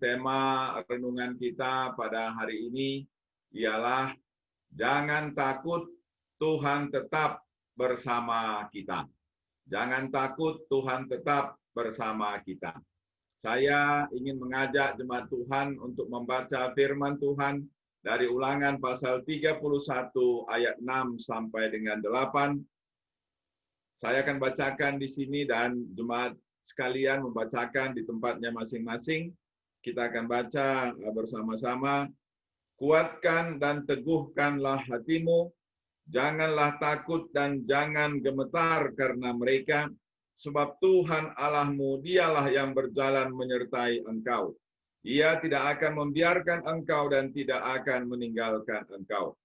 tema renungan kita pada hari ini ialah jangan takut, Tuhan tetap bersama kita. Jangan takut, Tuhan tetap bersama kita. Saya ingin mengajak jemaat Tuhan untuk membaca firman Tuhan dari Ulangan pasal 31 ayat 6 sampai dengan 8. Saya akan bacakan di sini dan jemaat sekalian membacakan di tempatnya masing-masing. Kita akan baca bersama-sama. Kuatkan dan teguhkanlah hatimu, janganlah takut dan jangan gemetar karena mereka, sebab Tuhan Allahmu dialah yang berjalan menyertai engkau. Ia tidak akan membiarkan engkau dan tidak akan meninggalkan engkau.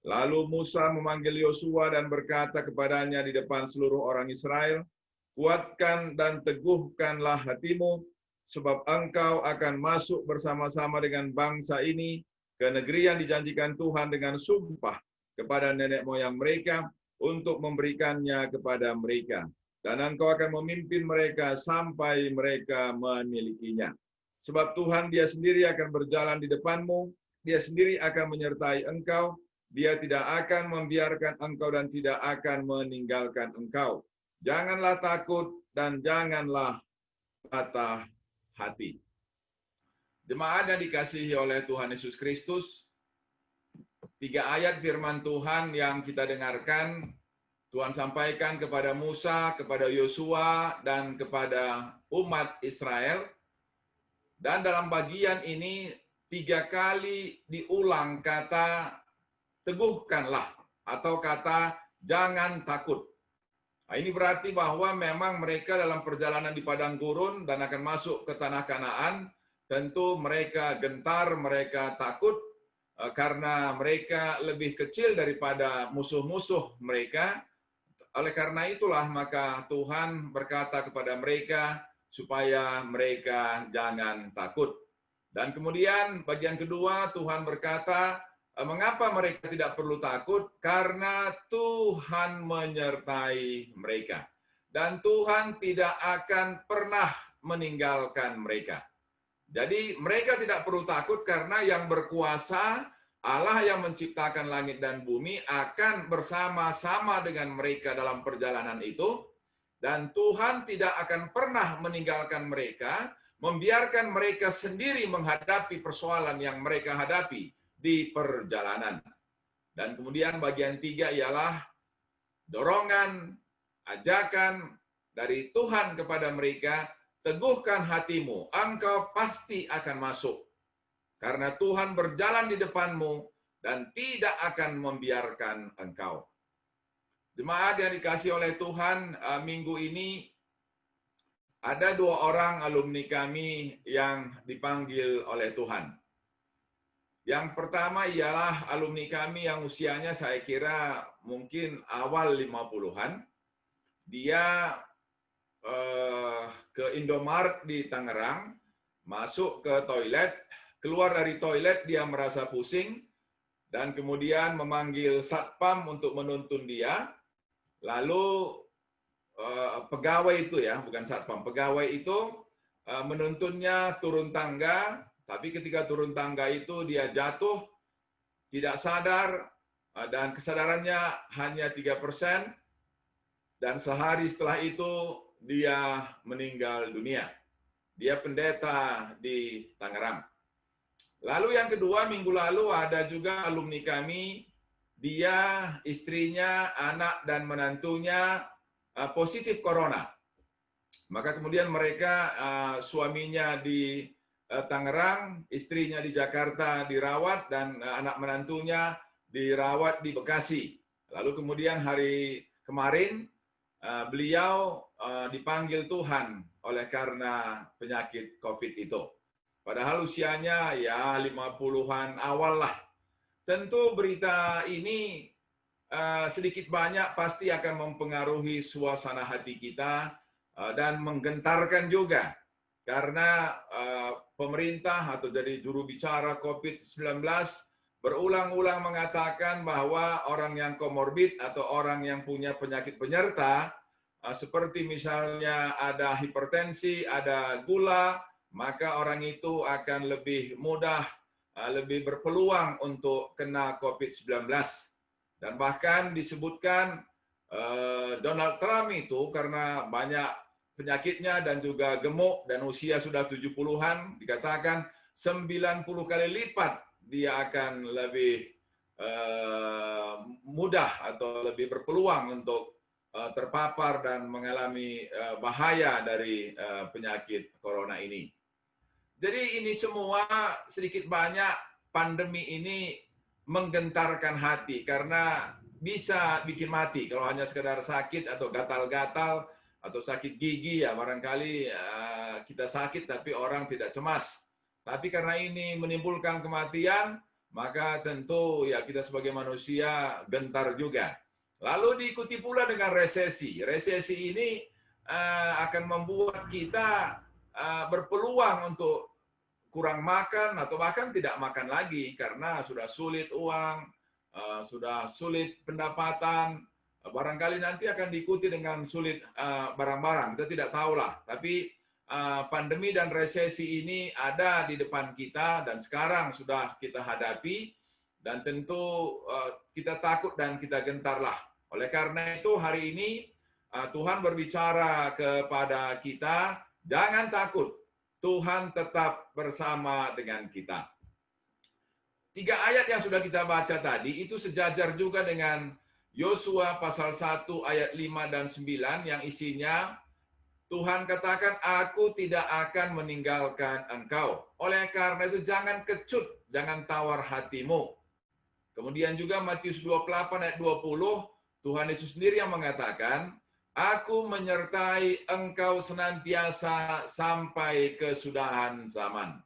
Lalu Musa memanggil Yosua dan berkata kepadanya di depan seluruh orang Israel, kuatkan dan teguhkanlah hatimu, sebab engkau akan masuk bersama-sama dengan bangsa ini ke negeri yang dijanjikan Tuhan dengan sumpah kepada nenek moyang mereka untuk memberikannya kepada mereka. Dan engkau akan memimpin mereka sampai mereka memilikinya. Sebab Tuhan dia sendiri akan berjalan di depanmu, dia sendiri akan menyertai engkau, dia tidak akan membiarkan engkau dan tidak akan meninggalkan engkau. Janganlah takut dan janganlah patah hati. Jemaat yang dikasihi oleh Tuhan Yesus Kristus, 3 ayat firman Tuhan yang kita dengarkan, Tuhan sampaikan kepada Musa, kepada Yosua, dan kepada umat Israel. Dan dalam bagian ini 3 kali diulang kata teguhkanlah atau kata jangan takut. Nah, ini berarti bahwa memang mereka dalam perjalanan di padang gurun dan akan masuk ke tanah Kanaan, tentu mereka gentar, mereka takut karena mereka lebih kecil daripada musuh-musuh mereka. Oleh karena itulah maka Tuhan berkata kepada mereka supaya mereka jangan takut. Dan kemudian bagian kedua Tuhan berkata, mengapa mereka tidak perlu takut? Karena Tuhan menyertai mereka. Dan Tuhan tidak akan pernah meninggalkan mereka. Jadi mereka tidak perlu takut karena yang berkuasa, Allah yang menciptakan langit dan bumi akan bersama-sama dengan mereka dalam perjalanan itu. Dan Tuhan tidak akan pernah meninggalkan mereka, membiarkan mereka sendiri menghadapi persoalan yang mereka hadapi di perjalanan. Dan kemudian bagian 3 ialah dorongan, ajakan dari Tuhan kepada mereka, teguhkan hatimu, engkau pasti akan masuk. Karena Tuhan berjalan di depanmu dan tidak akan membiarkan engkau. Jemaat yang dikasihi oleh Tuhan, minggu ini ada 2 orang alumni kami yang dipanggil oleh Tuhan. Yang pertama ialah alumni kami yang usianya saya kira mungkin awal 50-an. Dia ke Indomaret di Tangerang, masuk ke toilet, keluar dari toilet dia merasa pusing, dan kemudian memanggil satpam untuk menuntun dia. Lalu pegawai itu ya, bukan satpam, pegawai itu menuntunnya turun tangga, tapi ketika turun tangga itu dia jatuh, tidak sadar, dan kesadarannya hanya 3%, dan sehari setelah itu dia meninggal dunia. Dia pendeta di Tangerang. Lalu yang kedua, minggu lalu ada juga alumni kami, dia, istrinya, anak, dan menantunya positif corona. Maka kemudian mereka, suaminya di Tangerang, istrinya di Jakarta dirawat, dan anak menantunya dirawat di Bekasi. Lalu kemudian hari kemarin, beliau dipanggil Tuhan oleh karena penyakit COVID itu. Padahal usianya ya 50-an awal lah. Tentu berita ini sedikit banyak pasti akan mempengaruhi suasana hati kita dan menggentarkan juga. Karena pemerintah atau dari juru bicara COVID-19 berulang-ulang mengatakan bahwa orang yang komorbid atau orang yang punya penyakit penyerta, seperti misalnya ada hipertensi, ada gula, maka orang itu akan lebih mudah, lebih berpeluang untuk kena COVID-19. Dan bahkan disebutkan Donald Trump itu karena banyak penyakitnya dan juga gemuk dan usia sudah 70-an, dikatakan 90 kali lipat dia akan lebih mudah atau lebih berpeluang untuk terpapar dan mengalami bahaya dari penyakit corona ini. Jadi ini semua sedikit banyak pandemi ini menggentarkan hati karena bisa bikin mati kalau hanya sekedar sakit atau gatal-gatal atau sakit gigi ya barangkali kita sakit tapi orang tidak cemas. Tapi karena ini menimbulkan kematian, maka tentu ya kita sebagai manusia gentar juga. Lalu diikuti pula dengan resesi. Resesi ini akan membuat kita berpeluang untuk kurang makan atau bahkan tidak makan lagi karena sudah sulit uang, sudah sulit pendapatan, barangkali nanti akan diikuti dengan sulit barang-barang, kita tidak tahulah. Tapi pandemi dan resesi ini ada di depan kita dan sekarang sudah kita hadapi dan tentu kita takut dan kita gentarlah. Oleh karena itu hari ini Tuhan berbicara kepada kita, jangan takut, Tuhan tetap bersama dengan kita. 3 ayat yang sudah kita baca tadi itu sejajar juga dengan Yosua pasal 1 ayat 5 dan 9 yang isinya Tuhan katakan, aku tidak akan meninggalkan engkau. Oleh karena itu jangan kecut, jangan tawar hatimu. Kemudian juga Matius 28 ayat 20, Tuhan Yesus sendiri yang mengatakan, aku menyertai engkau senantiasa sampai kesudahan zaman.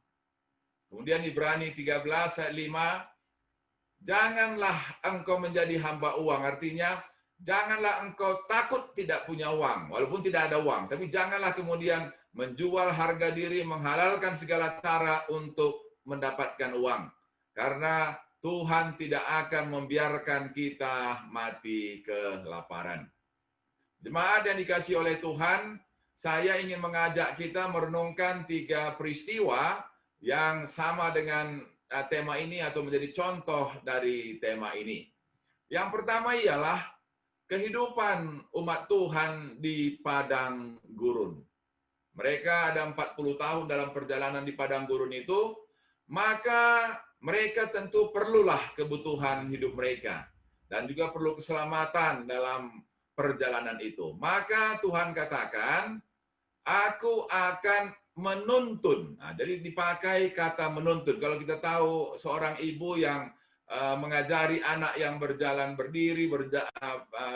Kemudian Ibrani 13 ayat 5, janganlah engkau menjadi hamba uang. Artinya, janganlah engkau takut tidak punya uang, walaupun tidak ada uang. Tapi janganlah kemudian menjual harga diri, menghalalkan segala cara untuk mendapatkan uang. Karena Tuhan tidak akan membiarkan kita mati kelaparan. Jemaat yang dikasihi oleh Tuhan, saya ingin mengajak kita merenungkan 3 peristiwa yang sama dengan tema ini atau menjadi contoh dari tema ini. Yang pertama ialah kehidupan umat Tuhan di padang gurun. Mereka ada 40 tahun dalam perjalanan di padang gurun itu, maka mereka tentu perlulah kebutuhan hidup mereka dan juga perlu keselamatan dalam perjalanan itu. Maka Tuhan katakan, aku akan menuntun. Nah, jadi dipakai kata menuntun. Kalau kita tahu seorang ibu yang mengajari anak yang berjalan berdiri,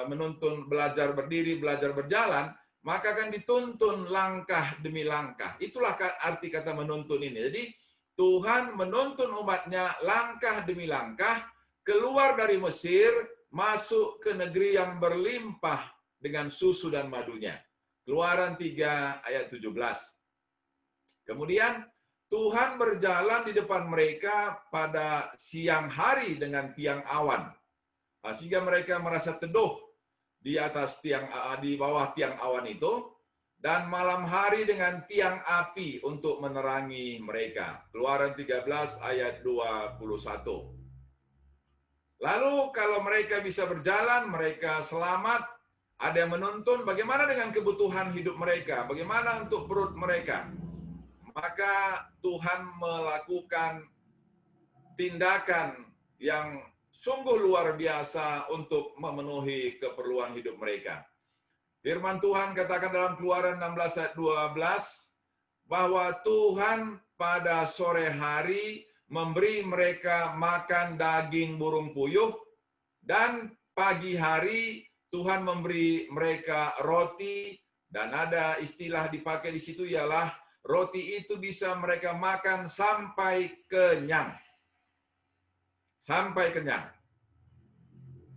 menuntun belajar berdiri, belajar berjalan, maka akan dituntun langkah demi langkah. Itulah arti kata menuntun ini. Jadi Tuhan menuntun umatnya langkah demi langkah keluar dari Mesir, masuk ke negeri yang berlimpah dengan susu dan madunya. Keluaran 3 ayat 17. Kemudian Tuhan berjalan di depan mereka pada siang hari dengan tiang awan. Sehingga mereka merasa teduh di atas di bawah tiang awan itu, dan malam hari dengan tiang api untuk menerangi mereka. Keluaran 13 ayat 21. Lalu kalau mereka bisa berjalan, mereka selamat, ada yang menuntun bagaimana dengan kebutuhan hidup mereka, bagaimana untuk perut mereka. Maka Tuhan melakukan tindakan yang sungguh luar biasa untuk memenuhi keperluan hidup mereka. Firman Tuhan katakan dalam Keluaran 16 ayat 12 bahwa Tuhan pada sore hari memberi mereka makan daging burung puyuh, dan pagi hari Tuhan memberi mereka roti, dan ada istilah dipakai di situ ialah roti itu bisa mereka makan sampai kenyang. Sampai kenyang.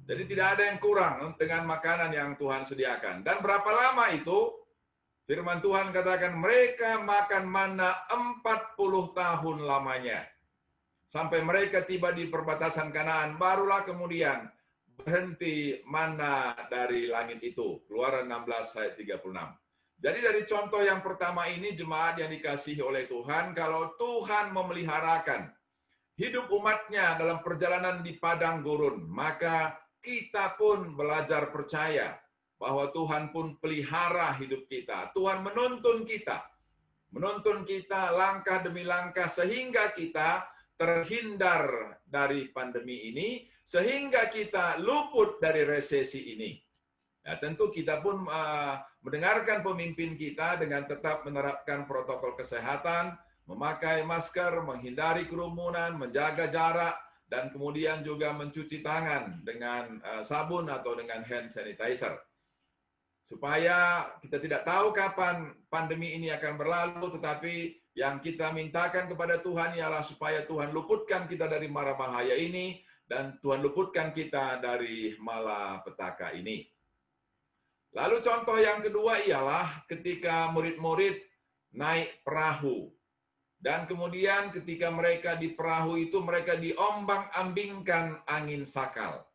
Jadi tidak ada yang kurang dengan makanan yang Tuhan sediakan. Dan berapa lama itu? Firman Tuhan katakan mereka makan mana 40 tahun lamanya. Sampai mereka tiba di perbatasan Kanaan, barulah kemudian berhenti mana dari langit itu. Keluaran 16 ayat 36. Jadi dari contoh yang pertama ini, jemaat yang dikasihi oleh Tuhan, kalau Tuhan memeliharakan hidup umatnya dalam perjalanan di padang gurun, maka kita pun belajar percaya bahwa Tuhan pun pelihara hidup kita. Tuhan menuntun kita langkah demi langkah sehingga kita terhindar dari pandemi ini, sehingga kita luput dari resesi ini. Ya, tentu kita pun mendengarkan pemimpin kita dengan tetap menerapkan protokol kesehatan, memakai masker, menghindari kerumunan, menjaga jarak, dan kemudian juga mencuci tangan dengan sabun atau dengan hand sanitizer. Supaya kita tidak tahu kapan pandemi ini akan berlalu, tetapi yang kita mintakan kepada Tuhan ialah supaya Tuhan luputkan kita dari mara bahaya ini, dan Tuhan luputkan kita dari malapetaka ini. Lalu contoh yang kedua ialah ketika murid-murid naik perahu. Dan kemudian ketika mereka di perahu itu, mereka diombang-ambingkan angin sakal.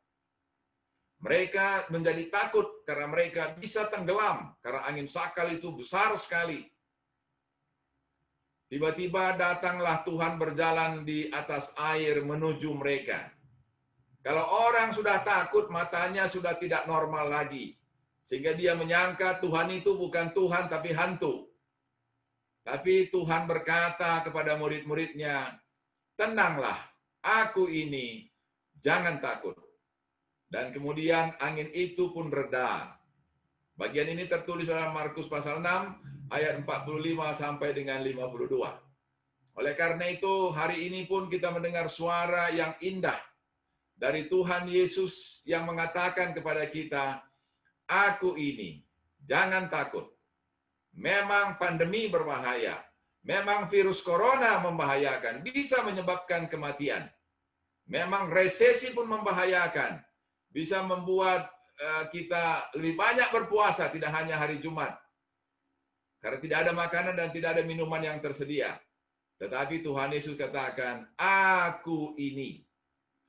Mereka menjadi takut karena mereka bisa tenggelam, karena angin sakal itu besar sekali. Tiba-tiba datanglah Tuhan berjalan di atas air menuju mereka. Kalau orang sudah takut, matanya sudah tidak normal lagi. Sehingga dia menyangka Tuhan itu bukan Tuhan, tapi hantu. Tapi Tuhan berkata kepada murid-muridnya, tenanglah, aku ini, jangan takut. Dan kemudian angin itu pun reda. Bagian ini tertulis dalam Markus pasal 6, ayat 45 sampai dengan 52. Oleh karena itu, hari ini pun kita mendengar suara yang indah dari Tuhan Yesus yang mengatakan kepada kita, aku ini, jangan takut. Memang pandemi berbahaya. Memang virus corona membahayakan, bisa menyebabkan kematian. Memang resesi pun membahayakan. Bisa membuat kita lebih banyak berpuasa, tidak hanya hari Jumat. Karena tidak ada makanan dan tidak ada minuman yang tersedia. Tetapi Tuhan Yesus katakan, aku ini.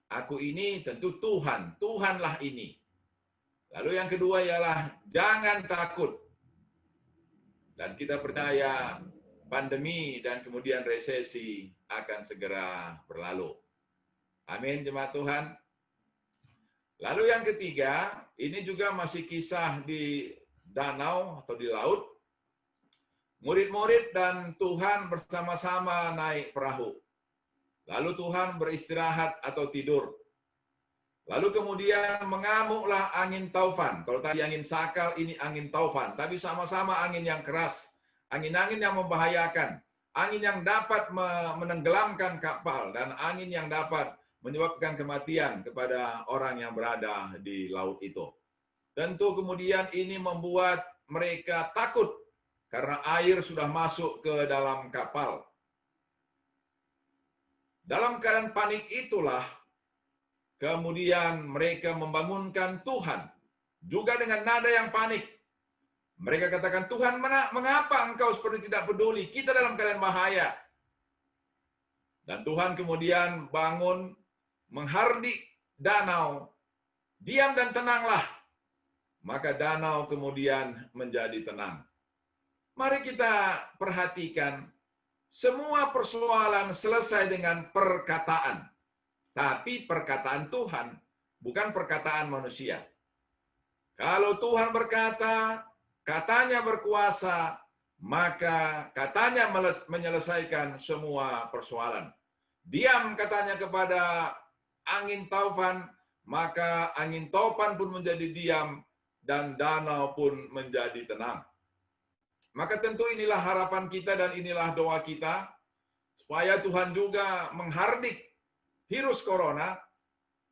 Aku ini tentu Tuhan. Tuhanlah ini. Lalu yang kedua ialah jangan takut. Dan kita percaya pandemi dan kemudian resesi akan segera berlalu. Amin, jemaat Tuhan. Lalu yang ketiga, ini juga masih kisah di danau atau di laut. Murid-murid dan Tuhan bersama-sama naik perahu. Lalu Tuhan beristirahat atau tidur. Lalu kemudian mengamuklah angin taufan. Kalau tadi angin sakal, ini angin taufan. Tapi sama-sama angin yang keras. Angin-angin yang membahayakan. Angin yang dapat menenggelamkan kapal. Dan angin yang dapat menyebabkan kematian kepada orang yang berada di laut itu. Tentu kemudian ini membuat mereka takut. Karena air sudah masuk ke dalam kapal. Dalam keadaan panik itulah, kemudian mereka membangunkan Tuhan. Juga dengan nada yang panik. Mereka katakan, Tuhan, mengapa engkau seperti tidak peduli? Kita dalam keadaan bahaya. Dan Tuhan kemudian bangun, menghardik danau. Diam dan tenanglah. Maka danau kemudian menjadi tenang. Mari kita perhatikan, semua persoalan selesai dengan perkataan. Tapi perkataan Tuhan, bukan perkataan manusia. Kalau Tuhan berkata, katanya berkuasa, maka katanya menyelesaikan semua persoalan. Diam katanya kepada angin taufan, maka angin taufan pun menjadi diam, dan danau pun menjadi tenang. Maka tentu inilah harapan kita dan inilah doa kita, supaya Tuhan juga menghardik virus corona,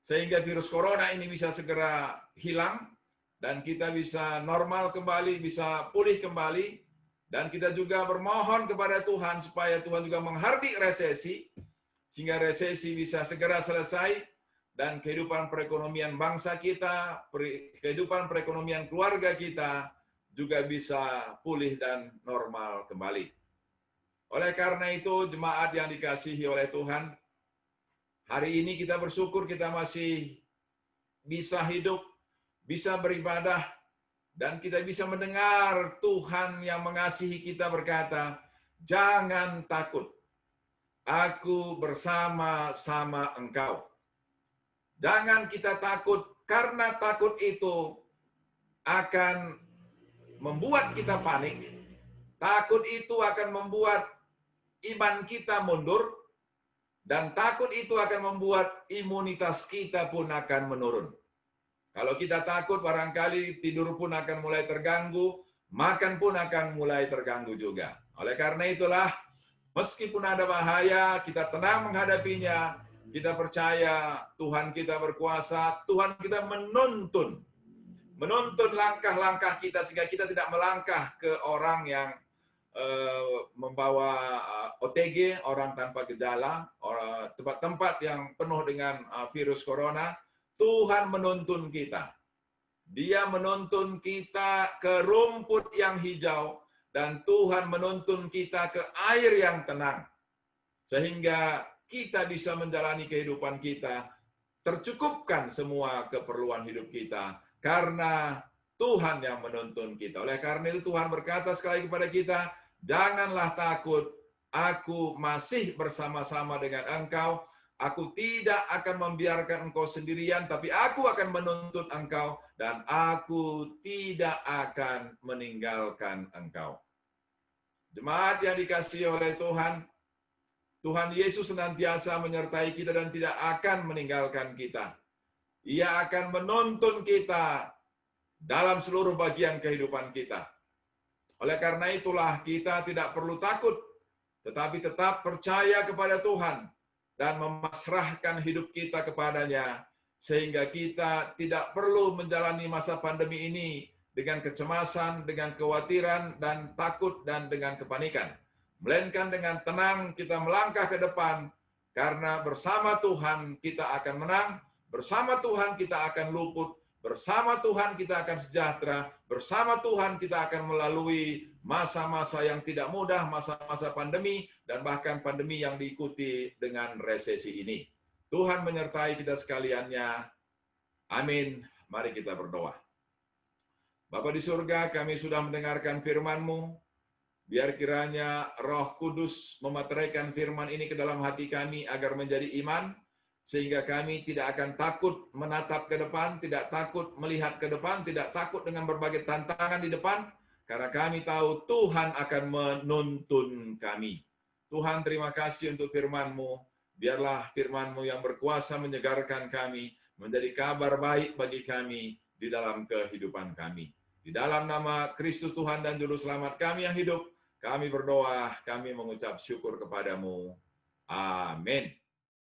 sehingga virus corona ini bisa segera hilang, dan kita bisa normal kembali, bisa pulih kembali, dan kita juga bermohon kepada Tuhan, supaya Tuhan juga menghardik resesi, sehingga resesi bisa segera selesai, dan kehidupan perekonomian bangsa kita, kehidupan perekonomian keluarga kita, juga bisa pulih dan normal kembali. Oleh karena itu, jemaat yang dikasihi oleh Tuhan, hari ini kita bersyukur kita masih bisa hidup, bisa beribadah, Dan kita bisa mendengar Tuhan yang mengasihi kita berkata, jangan takut, aku bersama-sama engkau. Jangan kita takut, karena takut itu akan membuat kita panik. Takut itu akan membuat iman kita mundur, dan takut itu akan membuat imunitas kita pun akan menurun. Kalau kita takut, barangkali tidur pun akan mulai terganggu, makan pun akan mulai terganggu juga. Oleh karena itulah, meskipun ada bahaya, kita tenang menghadapinya. Kita percaya Tuhan kita berkuasa, Tuhan kita menuntun langkah-langkah kita sehingga kita tidak melangkah ke orang yang membawa OTG, orang tanpa gejala, tempat-tempat yang penuh dengan virus corona. Tuhan menuntun kita. Dia menuntun kita ke rumput yang hijau, dan Tuhan menuntun kita ke air yang tenang. Sehingga kita bisa menjalani kehidupan kita, tercukupkan semua keperluan hidup kita, karena Tuhan yang menuntun kita. Oleh karena itu Tuhan berkata sekali kepada kita, janganlah takut, aku masih bersama-sama dengan engkau. Aku tidak akan membiarkan engkau sendirian, tapi aku akan menuntun engkau, dan aku tidak akan meninggalkan engkau. Jemaat yang dikasihi oleh Tuhan, Tuhan Yesus senantiasa menyertai kita dan tidak akan meninggalkan kita. Ia akan menuntun kita dalam seluruh bagian kehidupan kita. Oleh karena itulah kita tidak perlu takut, tetapi tetap percaya kepada Tuhan dan memasrahkan hidup kita kepadanya, sehingga kita tidak perlu menjalani masa pandemi ini dengan kecemasan, dengan kekhawatiran, dan takut, dan dengan kepanikan. Melainkan dengan tenang kita melangkah ke depan, karena bersama Tuhan kita akan menang, bersama Tuhan kita akan luput, bersama Tuhan kita akan sejahtera, bersama Tuhan kita akan melalui masa-masa yang tidak mudah, masa-masa pandemi, dan bahkan pandemi yang diikuti dengan resesi ini. Tuhan menyertai kita sekaliannya. Amin. Mari kita berdoa. Bapa di surga, kami sudah mendengarkan firman-Mu. Biar kiranya Roh Kudus memateraikan firman ini ke dalam hati kami agar menjadi iman, sehingga kami tidak akan takut menatap ke depan, tidak takut melihat ke depan, tidak takut dengan berbagai tantangan di depan, karena kami tahu Tuhan akan menuntun kami. Tuhan, terima kasih untuk firman-Mu. Biarlah firman-Mu yang berkuasa menyegarkan kami, menjadi kabar baik bagi kami di dalam kehidupan kami. Di dalam nama Kristus Tuhan dan Juru Selamat kami yang hidup, kami berdoa, kami mengucap syukur kepadamu. Amin.